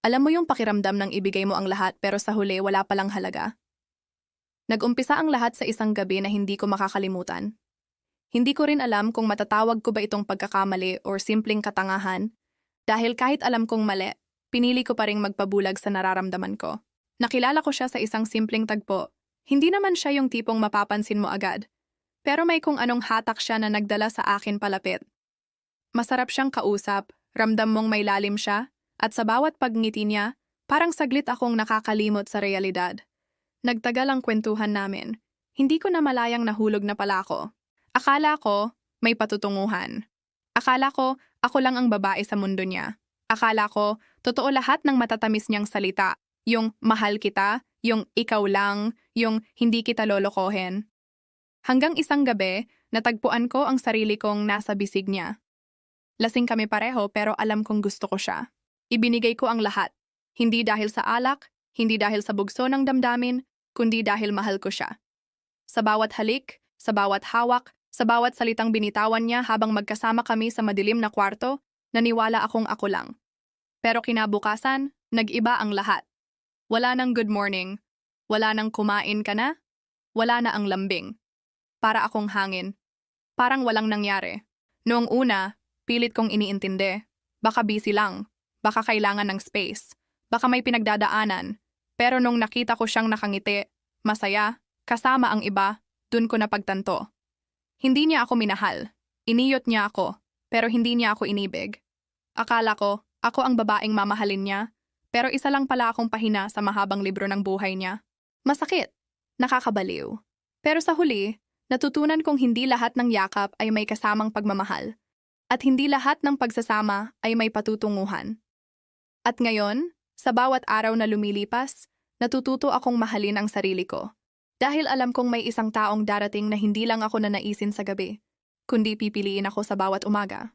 Alam mo yung pakiramdam ng ibigay mo ang lahat pero sa huli wala palang halaga? Nag-umpisa ang lahat sa isang gabi na hindi ko makakalimutan. Hindi ko rin alam kung matatawag ko ba itong pagkakamali or simpleng katangahan, dahil kahit alam kong mali, pinili ko pa ring magpabulag sa nararamdaman ko. Nakilala ko siya sa isang simpleng tagpo. Hindi naman siya yung tipong mapapansin mo agad, pero may kung anong hatak siya na nagdala sa akin palapit. Masarap siyang kausap, ramdam mong may lalim siya, at sa bawat pagngiti niya, parang saglit akong nakakalimot sa realidad. Nagtagal ang kwentuhan namin. Hindi ko na malayang nahulog na pala ako. Akala ko, may patutunguhan. Akala ko, ako lang ang babae sa mundo niya. Akala ko, totoo lahat ng matatamis niyang salita. Yung mahal kita, yung ikaw lang, yung hindi kita lolokohin. Hanggang isang gabi, natagpuan ko ang sarili kong nasa bisig niya. Lasing kami pareho pero alam kong gusto ko siya. Ibinigay ko ang lahat. Hindi dahil sa alak, hindi dahil sa bugso ng damdamin, kundi dahil mahal ko siya. Sa bawat halik, sa bawat hawak, sa bawat salitang binitawan niya habang magkasama kami sa madilim na kwarto, naniwala akong ako lang. Pero kinabukasan, nag-iba ang lahat. Wala nang good morning, wala nang kumain ka na, wala na ang lambing. Para akong hangin. Parang walang nangyari. Noong una, pilit kong iniintindi. Baka busy lang, baka kailangan ng space, baka may pinagdadaanan. Pero nung nakita ko siyang nakangiti, masaya, kasama ang iba, dun ko napagtanto. Hindi niya ako minahal. Iniyot niya ako, pero hindi niya ako inibig. Akala ko, ako ang babaeng mamahalin niya, pero isa lang pala akong pahina sa mahabang libro ng buhay niya. Masakit, nakakabaliw. Pero sa huli, natutunan kong hindi lahat ng yakap ay may kasamang pagmamahal, at hindi lahat ng pagsasama ay may patutunguhan. At ngayon, sa bawat araw na lumilipas, natututo akong mahalin ang sarili ko. Dahil alam kong may isang taong darating na hindi lang ako nanaisin sa gabi, kundi pipiliin ako sa bawat umaga.